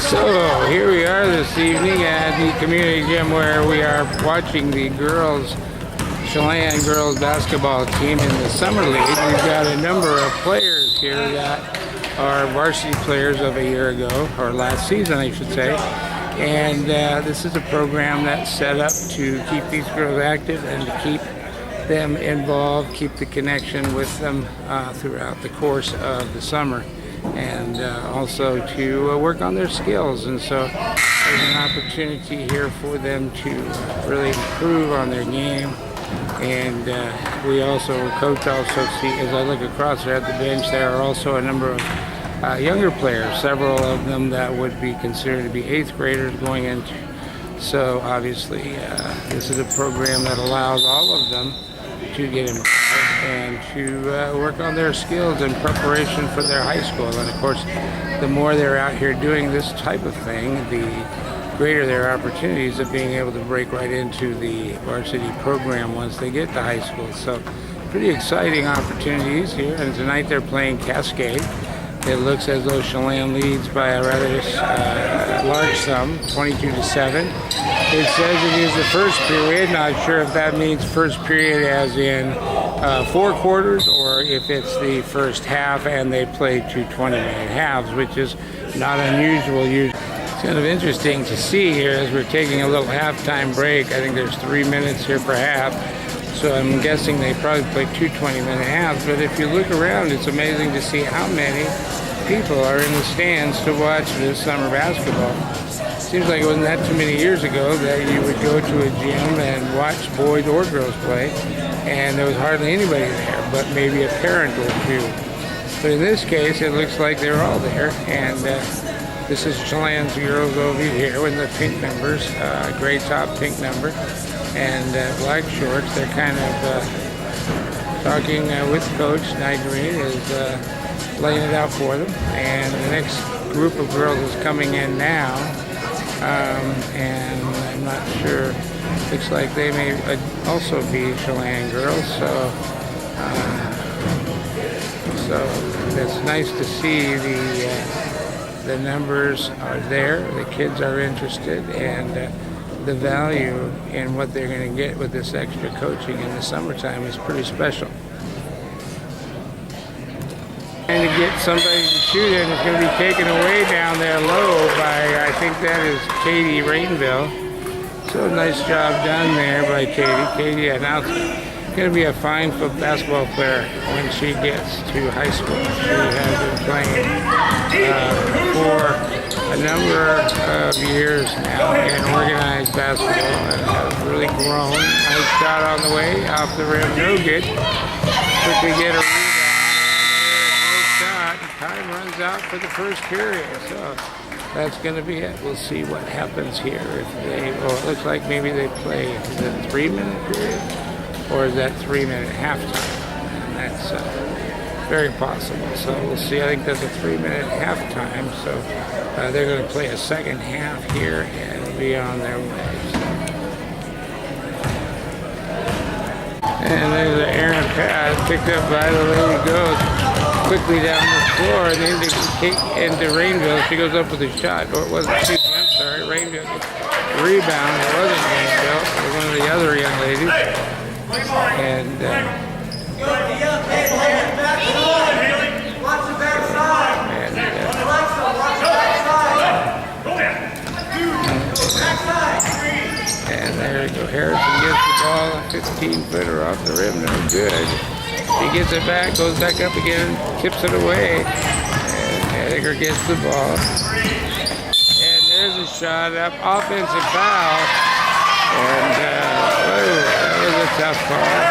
So here we are this evening at the community gym where we are watching the Chelan girls basketball team in the summer league. We've got a number of players here that are varsity players of a year ago, or last season I should say. And this is a program that's set up to keep these girls active and to keep them involved, keep the connection with them throughout the course of the summer, and also to work on their skills. And so there's an opportunity here for them to really improve on their game. And coach also see, as I look across there at the bench, there are also a number of younger players, several of them that would be considered to be 8th graders going into. So obviously this is a program that allows all of them to get involved and to work on their skills in preparation for their high school. And of course, the more they're out here doing this type of thing, the greater their opportunities of being able to break right into the varsity program once they get to high school. So pretty exciting opportunities here. And tonight they're playing Cascade. It looks as though Chelan leads by a rather large sum, 22-7. It says it is the first period. Not sure if that means first period as in 4 quarters, or if it's the first half and they play 2 20-minute halves, which is not unusual. It's kind of interesting to see here as we're taking a little halftime break. I think there's 3 minutes here per half. So I'm guessing they probably play 2 20-minute halves. But if you look around, it's amazing to see how many people are in the stands to watch this summer basketball. Seems like it wasn't that too many years ago that you would go to a gym and watch boys or girls play, and there was hardly anybody there, but maybe a parent or two. But in this case, it looks like they're all there, and this is Chelan's girls over here with the pink numbers, gray top, pink number, and black shorts. They're kind of talking with Coach Nigerine is laying it out for them. And the next group of girls is coming in now, and I'm not sure. Looks like they may also be Chelan girls. So it's nice to see the numbers are there. The kids are interested, and the value in what they're going to get with this extra coaching in the summertime is pretty special. And to get somebody to shoot it, it's going to be taken away down there low by, I think that is Katie Rainville. So nice job done there by Katie. Katie announced going to be a fine basketball player when she gets to high school. She has been playing for a number of years now in organized basketball and has really grown. Nice shot on the way, off the rim, no good. Quickly get a rebound. Nice shot. Time runs out for the first period. So that's going to be it. We'll see what happens here. It looks like maybe they play the 3-minute period, or is that 3-minute halftime? And that's very possible. So we'll see. I think that's a 3-minute halftime. So they're going to play a second half here and be on their way. And there's an errant pass picked up by the Lady Ghost. Quickly down the floor and into Rainville. She goes up with a shot. Or it wasn't, I'm sorry, Rainville gets the rebound. It wasn't Rainville. It was one of the other young ladies. And there you go. Harrison gets the ball, a 15-footer off the rim, no good. He gets it back, goes back up again, tips it away, and Edgar gets the ball. And there's a shot up, offensive foul, and that was a tough call.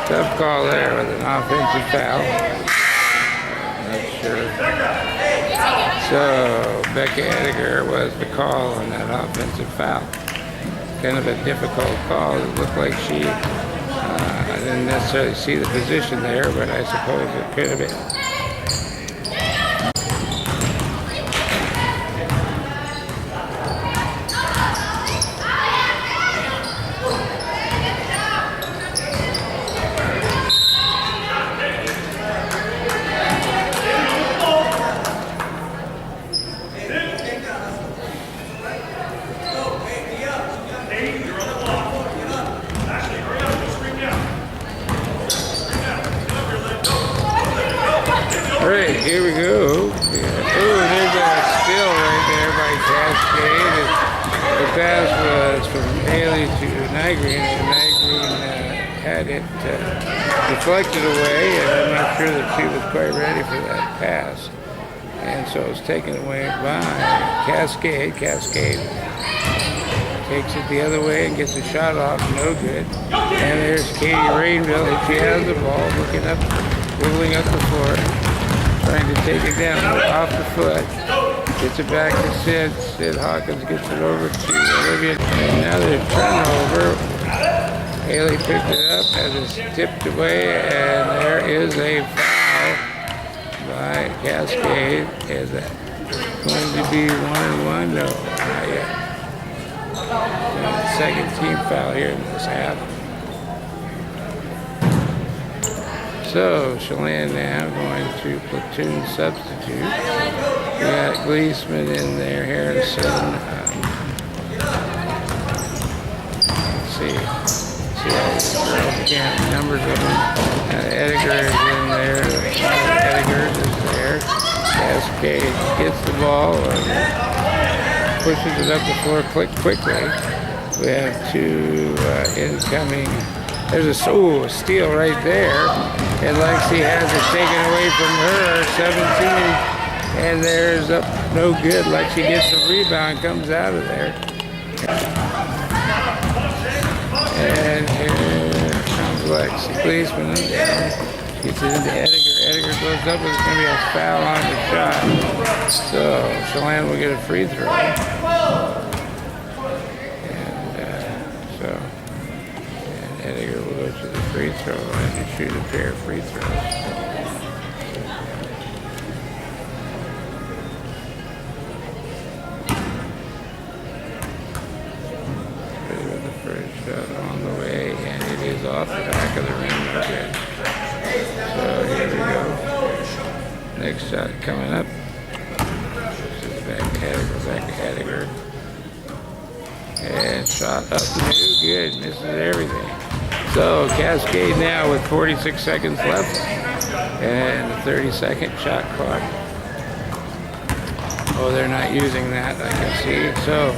Tough call there with an offensive foul. Not sure. So Becca Edgar was the call on that offensive foul. Kind of a difficult call. It looked like she didn't necessarily see the position there, but I suppose it could have been. right, here we go. Yeah. Oh, there's a still right there by Cascade. The pass was from Haley to Nygren, and Nygren had it deflected away, and I'm not sure that she was quite ready for that pass. And so it was taken away by Cascade. Cascade takes it the other way and gets a shot off, no good. And there's Katie Rainville, and she has the ball, looking up, wiggling up the floor, trying to take it down off the foot. Gets it back to Sid. Sid Hawkins gets it over to Olivia. Another turnover. Haley picked it up, has it tipped away, and there is a foul by Cascade. Is that going to be 1-1? No, not yet. Second team foul here in this half. So, Chelan now going to platoon substitute. We got Gleesman in there, Harrison. Let's see all these girls again. Numbers of them. Ediger is in there. Ediger is there. Cascade gets the ball and pushes it up the floor quickly. We have two incoming. There's a steal right there. And Lexi has it taken away from her, 17. And there's up, no good. Lexi gets the rebound, comes out of there. And here comes Lexi. Policeman down. Gets it into Ediger. Ediger goes up, and it's going to be a foul on the shot. So Chelan will get a free throw. And Ediger will go to the free throw line to shoot a pair of free throws. With the first shot on the way, and it is off the back of the rim again. So here we go. Next shot coming up. This is back to Ediger. And shot up, no good, misses everything. So Cascade now with 46 seconds left and a 30-second shot clock. Oh, they're not using that, I can see. So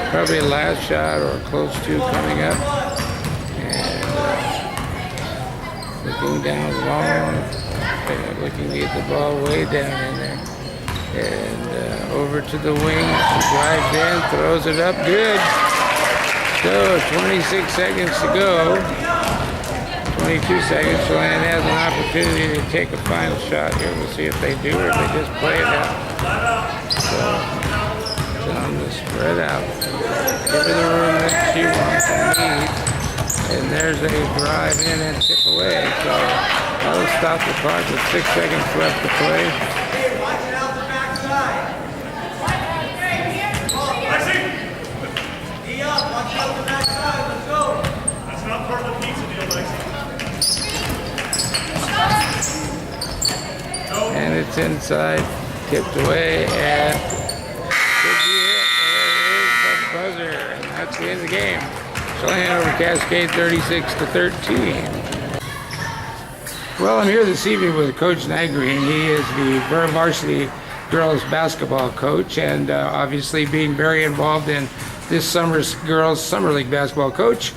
probably a last shot or close to coming up. And looking down long, looking to get the ball way down in there. And over to the wing, she drives in, throws it up, good. So 26 seconds to go. 22 seconds. Chelan has an opportunity to take a final shot here. We'll see if they do or if they just play it out. So tell them to spread out. Give her the room that she wants and needs. And there's a drive in and tip away. So that'll stop the clock with 6 seconds left to play. And it's inside, tipped away, and could be it. There is the buzzer, and that's the end of the game. Chelan over Cascade 36-13. Well, I'm here this evening with Coach Nygren. He is the varsity girls basketball coach, and obviously being very involved in this summer's girls summer league basketball coach.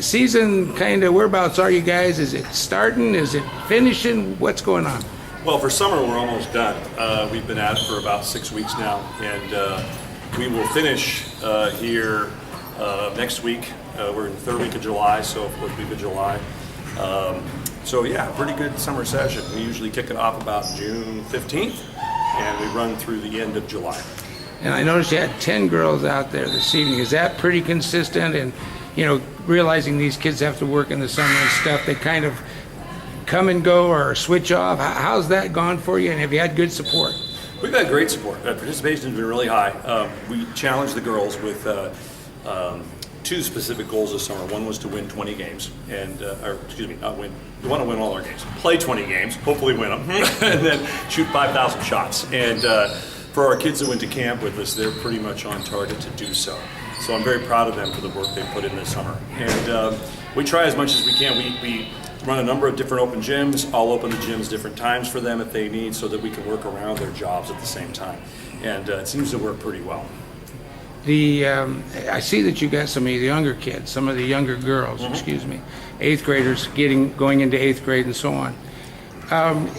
Season kind of, whereabouts are you guys? Is it starting? Is it finishing? What's going on? Well, for summer, we're almost done. We've been at it for about 6 weeks now, and we will finish here next week. We're in the third week of July, so fourth week of July. So yeah, pretty good summer session. We usually kick it off about June 15th, and we run through the end of July. And I noticed you had 10 girls out there this evening. Is that pretty consistent? And, you know, realizing these kids have to work in the summer and stuff, they kind of come and go or switch off. How's that gone for you, and have you had good support? We've had great support. Participation has been really high. We challenged the girls with two specific goals this summer. One was to win 20 games, and not win. We want to win all our games. Play 20 games, hopefully win them, and then shoot 5,000 shots. And for our kids that went to camp with us, they're pretty much on target to do so. So I'm very proud of them for the work they put in this summer. And we try as much as we can. We run a number of different open gyms. I'll open the gyms different times for them if they need, so that we can work around their jobs at the same time. And it seems to work pretty well. I see that you got some of the younger kids, some of the younger girls, excuse me, 8th graders going into 8th grade and so on.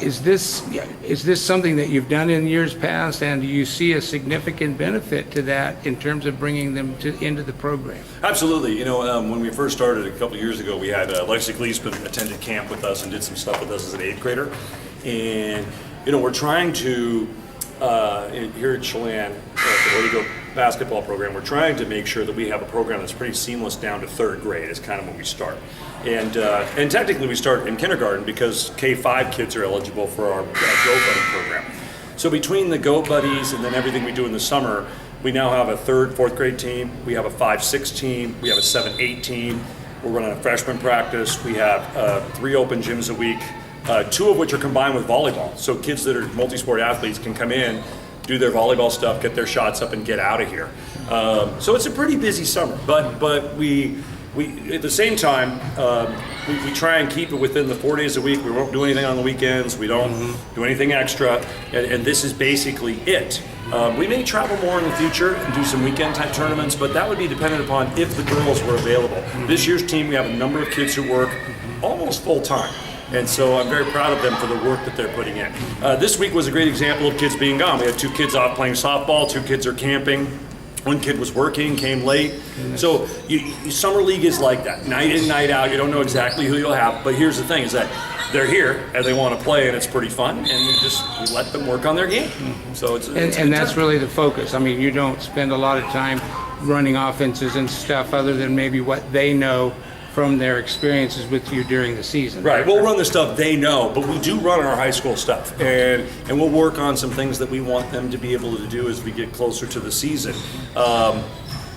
Is this something that you've done in years past, and do you see a significant benefit to that in terms of bringing them into the program? Absolutely. You know, when we first started a couple of years ago, we had Lexi Gleesman attended camp with us and did some stuff with us as an 8th grader. And, you know, we're trying to, here at Chelan, the Way to Go basketball program, we're trying to make sure that we have a program that's pretty seamless down to 3rd grade is kind of when we start. And technically we start in kindergarten because K-5 kids are eligible for our Go Buddy program. So between the Go Buddies and then everything we do in the summer, we now have a 3rd, 4th grade team, we have a 5-6 team, we have a 7-8 team, we're running a freshman practice, we have 3 open gyms a week, 2 of which are combined with volleyball. So kids that are multi-sport athletes can come in, do their volleyball stuff, get their shots up, and get out of here. So it's a pretty busy summer, but we at the same time, we try and keep it within the 4 days a week. We won't do anything on the weekends. We don't do anything extra, and this is basically it. We may travel more in the future and do some weekend type tournaments, but that would be dependent upon if the girls were available. This year's team, we have a number of kids who work almost full time. And so I'm very proud of them for the work that they're putting in. This week was a great example of kids being gone. We had 2 kids off playing softball, 2 kids are camping, 1 kid was working, came late. So summer league is like that, night in, night out. You don't know exactly who you'll have, but here's the thing is that they're here and they want to play and it's pretty fun, and we let them work on their game. So it's and that's really the focus. I mean, you don't spend a lot of time running offenses and stuff other than maybe what they know from their experiences with you during the season. Right, we'll run the stuff they know, but we do run our high school stuff, and we'll work on some things that we want them to be able to do as we get closer to the season.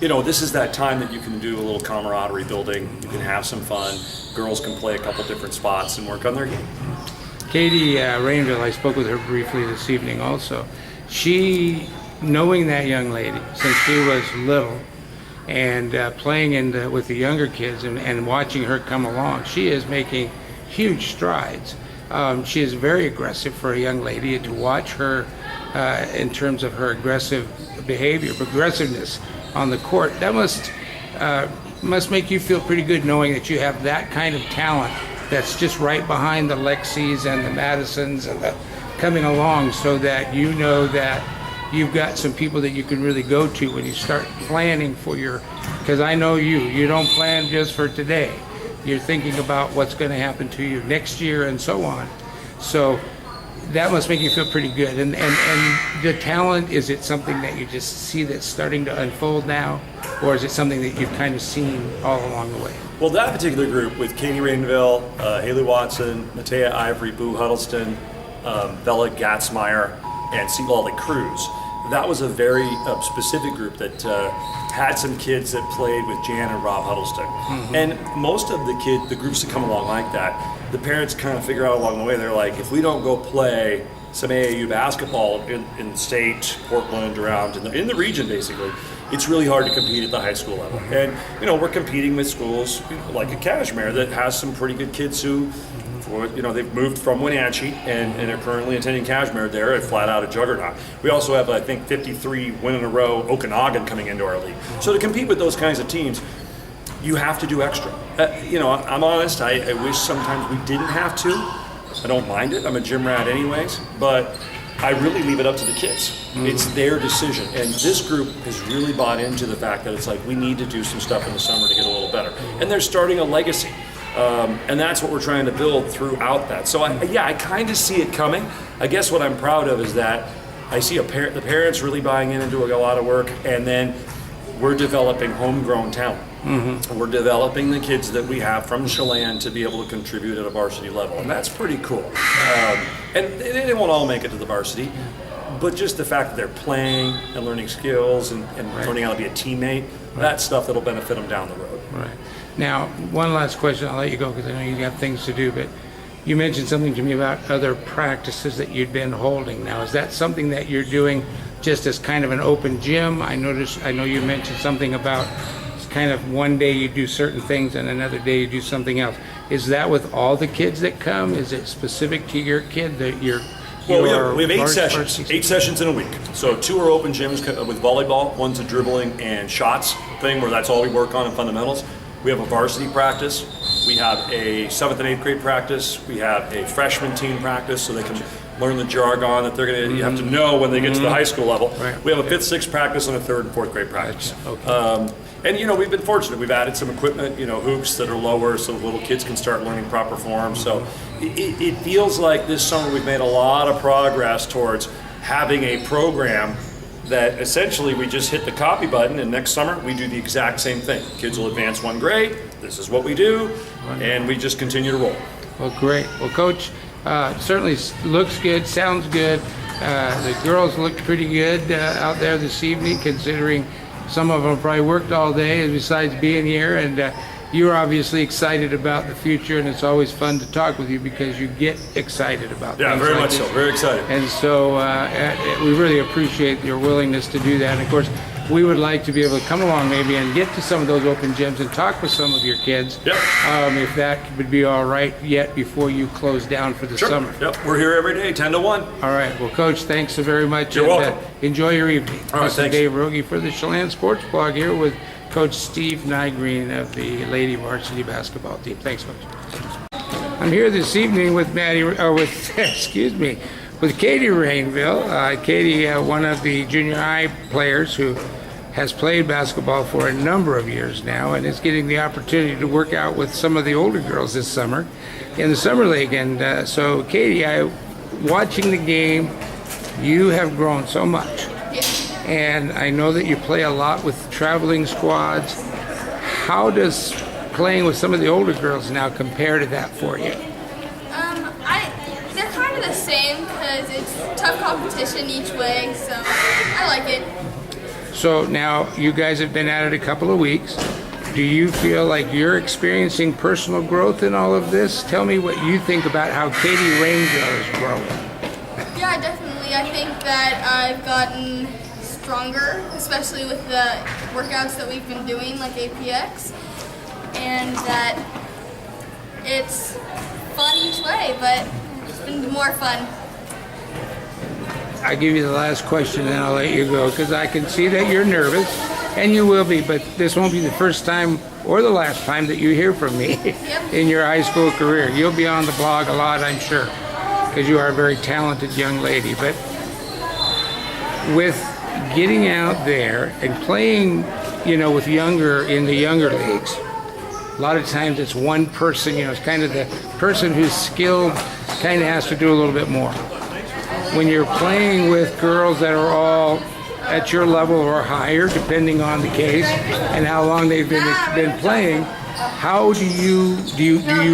You know, this is that time that you can do a little camaraderie building, you can have some fun, girls can play a couple different spots and work on their game. Katie Rainville, I spoke with her briefly this evening also. She, knowing that young lady since she was little, and playing with the younger kids and watching her come along, she is making huge strides. She is very aggressive for a young lady, and to watch her in terms of her aggressive behavior, aggressiveness on the court, that must make you feel pretty good knowing that you have that kind of talent that's just right behind the Lexis and the Madisons and the coming along, so that you know that you've got some people that you can really go to when you start planning for because I know you don't plan just for today. You're thinking about what's going to happen to you next year and so on. So that must make you feel pretty good. And the talent, is it something that you just see that's starting to unfold now, or is it something that you've kind of seen all along the way? Well, that particular group with Katie Rainville, Haley Watson, Matea Ivory, Boo Huddleston, Bella Gatzmeyer, and Seawally Cruz, that was a very specific group that had some kids that played with Jan and Rob Huddleston. And most of the groups that come along like that, the parents kind of figure out along the way, they're like, if we don't go play some AAU basketball in the state, Portland, around in the region basically, it's really hard to compete at the high school level. And you know, we're competing with schools like a Cashmere that has some pretty good kids who, they've moved from Wenatchee and are currently attending Cashmere there at flat out a juggernaut. We also have, I think, 53 win in a row Okanagan coming into our league. So to compete with those kinds of teams, you have to do extra. I'm honest, I wish sometimes we didn't have to. I don't mind it, I'm a gym rat anyways, but I really leave it up to the kids. It's their decision. And this group has really bought into the fact that it's like, we need to do some stuff in the summer to get a little better. And they're starting a legacy. And that's what we're trying to build throughout that. So I kind of see it coming. I guess what I'm proud of is that I see the parents really buying in and doing a lot of work, and then we're developing homegrown talent. We're developing the kids that we have from Chelan to be able to contribute at a varsity level, and that's pretty cool. And they won't all make it to the varsity, but just the fact that they're playing and learning skills and learning how to be a teammate, that's stuff that'll benefit them down the road. Right. Now, one last question, I'll let you go because I know you got things to do, but you mentioned something to me about other practices that you'd been holding. Now, is that something that you're doing just as kind of an open gym? I know you mentioned something about it's kind of one day you do certain things and another day you do something else. Is that with all the kids that come? Is it specific to your kid that you're? Well, we have 8 sessions, 8 sessions in a week. So 2 are open gyms with volleyball, one's a dribbling and shots thing where that's all we work on in fundamentals. We have a varsity practice. We have a 7th and 8th grade practice. We have a freshman team practice so they can learn the jargon that they're going to have to know when they get to the high school level. Right. We have a 5th, 6th practice and a 3rd and 4th grade practice. Okay. And we've been fortunate. We've added some equipment, hoops that are lower so little kids can start learning proper form. So it feels like this summer we've made a lot of progress towards having a program that essentially we just hit the copy button, and next summer we do the exact same thing. Kids will advance 1 grade, this is what we do, and we just continue to roll. Well, great. Well, Coach, certainly looks good, sounds good. The girls looked pretty good out there this evening, considering some of them probably worked all day besides being here, and you're obviously excited about the future, and it's always fun to talk with you because you get excited about Yeah, things very like much this. so. Very excited. And so we really appreciate your willingness to do that. And of course, we would like to be able to come along maybe and get to some of those open gyms and talk with some of your kids. Yep. If that would be all right yet before you close down for the Sure. summer. Yep, we're here every day, 10 to 1. All right. Well, Coach, thanks so very much. You're and, welcome. Enjoy your evening. All right, This is thanks. Dave Rogie for the Chelan Sports Blog here with Coach Steve Nygreen of the Lady Varsity Basketball Team. Thanks, Coach. I'm here this evening with with Katie Rainville. Katie, one of the junior high players who has played basketball for a number of years now and is getting the opportunity to work out with some of the older girls this summer in the Summer League. And so, Katie, watching the game, you have grown so much. And I know that you play a lot with traveling squads. How does playing with some of the older girls now compare to that for you? They're kind of the same because it's tough competition each way, so I like it. So now you guys have been at it a couple of weeks. Do you feel like you're experiencing personal growth in all of this? Tell me what you think about how Katie Rainville is growing. Yeah, definitely. I think that I've gotten stronger, especially with the workouts that we've been doing, like APX, and that it's fun each way, but it's been more fun. I'll give you the last question and I'll let you go because I can see that you're nervous, and you will be, but this won't be the first time or the last time that you hear from me in your high school career. You'll be on the blog a lot, I'm sure, because you are a very talented young lady. But with getting out there and playing, with in the younger leagues, a lot of times it's one person, it's kind of the person who's skilled kind of has to do a little bit more. When you're playing with girls that are all at your level or higher, depending on the case and how long they've been playing, how do you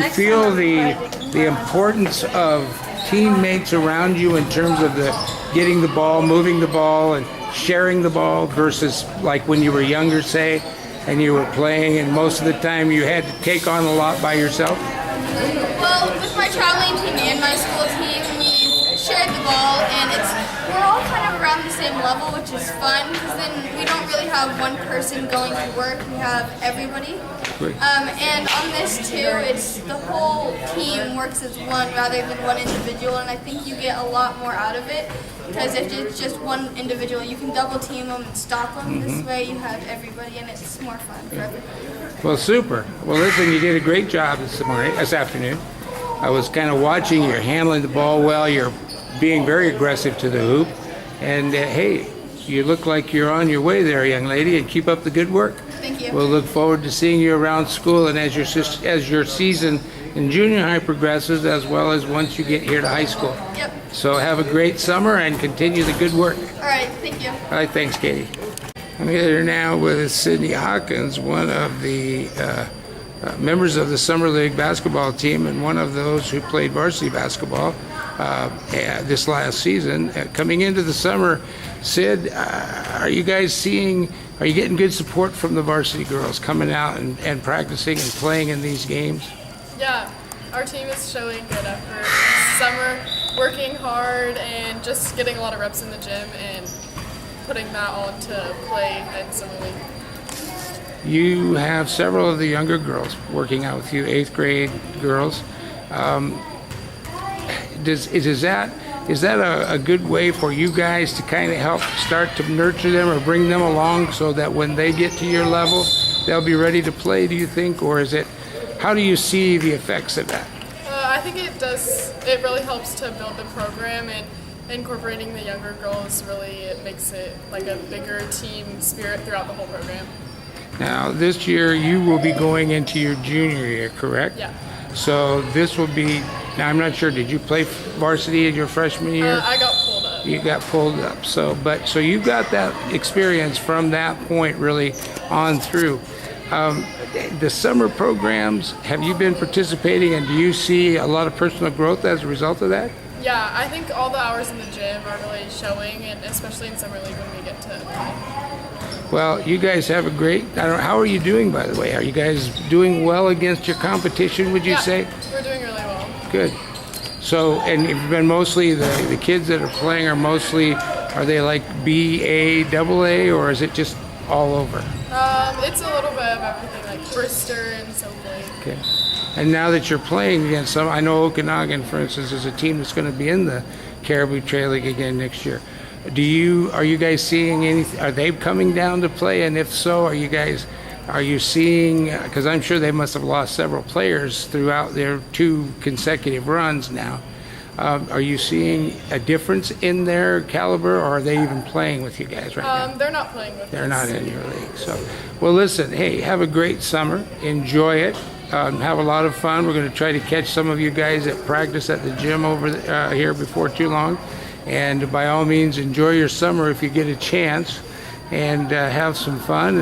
feel the importance of teammates around you in terms of the getting the ball, moving the ball, and sharing the ball versus like when you were younger, say, and you were playing and most of the time you had to take on a lot by yourself? Well, with my traveling team and my school team, we shared the ball, and we're all kind of around the same level, which is fun because then we don't really have one person going to work. We have everybody. Great. And on this too, it's the whole team works as one rather than one individual, and I think you get a lot more out of it because if it's just one individual, you can double team them and stop them. This way you have everybody, and it's more fun for everybody. Well, super. Well, listen, you did a great job this afternoon. I was kind of watching. You're handling the ball well. You're being very aggressive to the hoop. And hey, you look like you're on your way there, young lady, and keep up the good work. Thank you. We'll look forward to seeing you around school and as your season in junior high progresses, as well as once you get here to high school. Yep. So have a great summer and continue the good work. All right. Thank you. All right, thanks, Katie. I'm here now with Sydney Hawkins, one of the members of the Summer League basketball team and one of those who played varsity basketball this last season. Coming into the summer, Sid, are you getting good support from the varsity girls coming out and practicing and playing in these games? Yeah, our team is showing good effort this summer, working hard and just getting a lot of reps in the gym and putting that all into play in Summer League. you have several of the younger girls working out with you, 8th grade girls. Is that a good way for you guys to kind of help start to nurture them or bring them along so that when they get to your level, they'll be ready to play, do you think? Or is it, how do you see the effects of that? I think it does. It really helps to build the program, and incorporating the younger girls really it makes it like a bigger team spirit throughout the whole program. Now, this year you will be going into your junior year, correct? Yeah. So this will be, now I'm not sure, did you play varsity in your freshman year? I got pulled up. You got pulled up. So you got that experience from that point really on through. The summer programs, have you been participating, and do you see a lot of personal growth as a result of that? Yeah, I think all the hours in the gym are really showing, and especially in summer league when we get to play. Well, you guys have a great, I don't know, how are you doing, by the way? Are you guys doing well against your competition, would you say? We're doing really well. Good. So, and you've been mostly, the kids that are playing are mostly, are they like B, A, double A, or is it just all over? It's a little bit of everything, like Brister and Soap Lake. Okay. And now that you're playing against some, I know Okanagan, for instance, is a team that's going to be in the Caribou Trail League again next year. Are you guys seeing anything? Are they coming down to play? And if so, are you seeing, because I'm sure they must have lost several players throughout their 2 consecutive runs now. Are you seeing a difference in their caliber, or are they even playing with you guys right now? They're not playing with us. They're not in your league. So, well, listen, hey, have a great summer. Enjoy it. Have a lot of fun. We're going to try to catch some of you guys at practice at the gym over here before too long. And by all means, enjoy your summer if you get a chance, and have some fun.